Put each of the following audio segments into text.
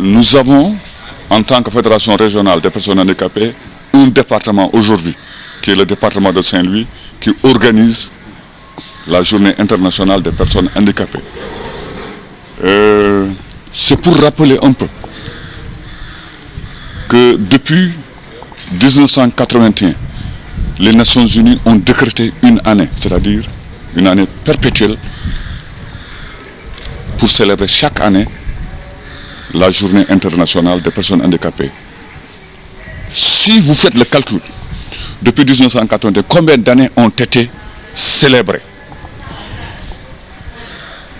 nous avons, en tant que Fédération régionale des personnes handicapées, un département aujourd'hui, qui est le département de Saint-Louis, qui organise la journée internationale des personnes handicapées. C'est pour rappeler un peu que depuis 1981, les Nations Unies ont décrété une année, c'est-à-dire une année perpétuelle, pour célébrer chaque année la journée internationale des personnes handicapées. Si vous faites le calcul, depuis 1981, combien d'années ont été célébrées?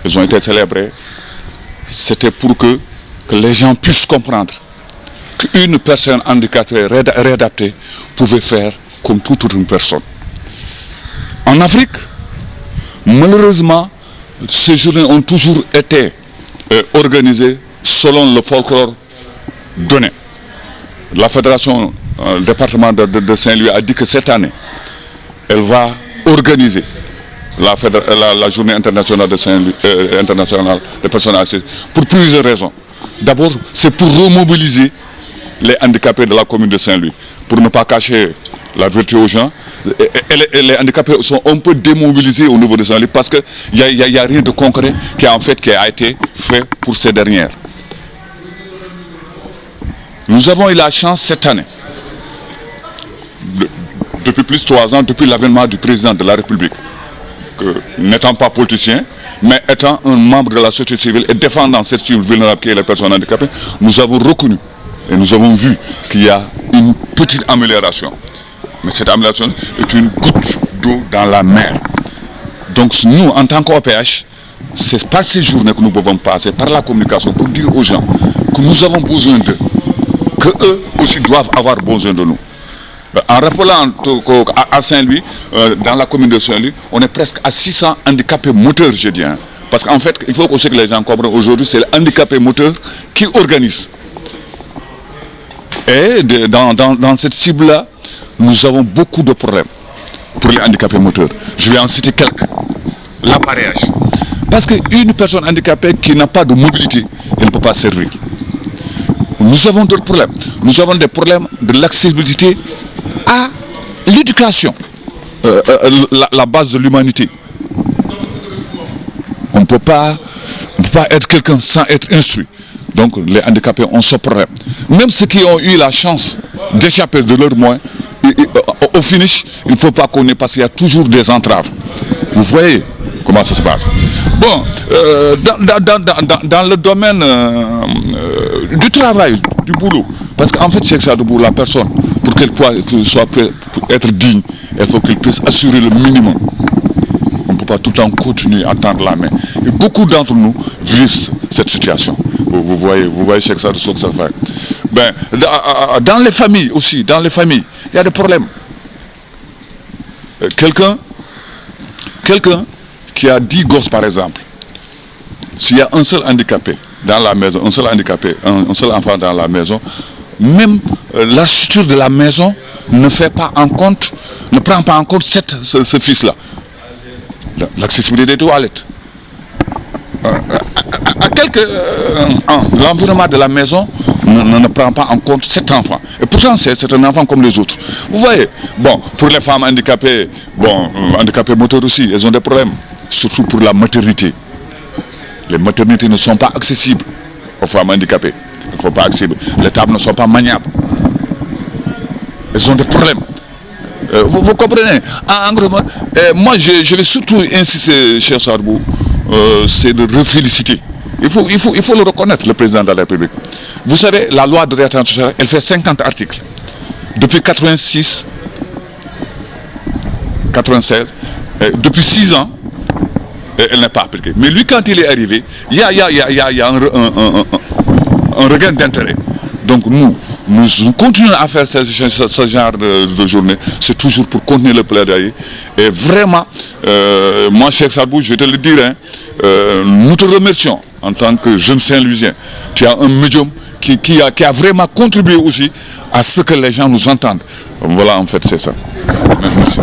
Elles ont été célébrées, c'était pour que les gens puissent comprendre qu'une personne handicapée réadaptée pouvait faire comme toute autre personne. En Afrique, malheureusement, ces journées ont toujours été organisées selon le folklore donné. La fédération département de Saint-Louis a dit que cette année, elle va organiser la journée internationale de Saint-Louis, internationale des personnes assises, pour plusieurs raisons. D'abord, c'est pour remobiliser les handicapés de la commune de Saint-Louis, pour ne pas cacher la vérité aux gens. Et les handicapés sont un peu démobilisés au niveau de Saint-Louis parce qu'il n'y a rien de concret qui a été fait pour ces dernières. Nous avons eu la chance cette année, depuis plus de 3 ans, depuis l'avènement du président de la République, que n'étant pas politicien, mais étant un membre de la société civile et défendant cette cible vulnérable qui est les personnes handicapées, nous avons reconnu et nous avons vu qu'il y a une petite amélioration. Mais cette amélioration est une goutte d'eau dans la mer. Donc nous, en tant qu'OPH, c'est par ces journées que nous pouvons passer, par la communication, pour dire aux gens que nous avons besoin d'eux, qu'eux aussi doivent avoir besoin de nous. En rappelant à Saint-Louis, dans la commune de Saint-Louis, on est presque à 600 handicapés moteurs, je dis. Hein. Parce qu'en fait, il faut aussi que les gens comprennent, aujourd'hui, c'est les handicapés moteurs qui organisent. Et dans cette cible-là, nous avons beaucoup de problèmes pour les handicapés moteurs. Je vais en citer quelques. L'appareillage. Parce qu'une personne handicapée qui n'a pas de mobilité, elle ne peut pas servir. Nous avons d'autres problèmes. Nous avons des problèmes de l'accessibilité à l'éducation, la base de l'humanité. On ne peut pas être quelqu'un sans être instruit. Donc les handicapés ont ce problème. Même ceux qui ont eu la chance d'échapper de leurs moyens, au finish, il ne faut pas qu'on ait, parce qu'il y a toujours des entraves. Vous voyez comment ça se passe. Bon, dans le domaine du travail, du boulot, parce qu'en fait, c'est ça, la personne, pour qu'elle soit pour être digne, il faut qu'elle puisse assurer le minimum. On ne peut pas tout le temps continuer à tendre la main. Et beaucoup d'entre nous vivent cette situation. Vous voyez chaque ça de ce que ça fait. Ben, dans les familles aussi, il y a des problèmes. Quelqu'un qui a 10 gosses par exemple, s'il y a un seul handicapé dans la maison, un seul enfant dans la maison, même la structure de la maison ne prend pas en compte ce fils-là. L'accessibilité des toilettes. L'environnement de la maison ne prend pas en compte cet enfant. Et pourtant, c'est un enfant comme les autres. Vous voyez, bon, pour les femmes handicapées, handicapées moteurs aussi, elles ont des problèmes. Surtout pour la maternité. Les maternités ne sont pas accessibles aux femmes handicapées. Elles ne sont pas accessibles. Les tables ne sont pas maniables. Elles ont des problèmes. Vous comprenez? En gros, moi, je vais surtout insister, cher Sarbou, c'est de reféliciter. Il faut le reconnaître, le président de la République. Vous savez, la loi de réinsertion sociale, elle fait 50 articles. Depuis 86, 96, depuis 6 ans, elle n'est pas appliquée. Mais lui, quand il est arrivé, il y a un regain d'intérêt. Donc nous continuons à faire ce genre de journée. C'est toujours pour continuer le plaidoyer. Et vraiment, moi, Cheikh Sarbou, je vais te le dire, nous te remercions en tant que jeune Saint-Louisien. Tu as un médium qui a vraiment contribué aussi à ce que les gens nous entendent. Voilà, en fait, c'est ça. Merci.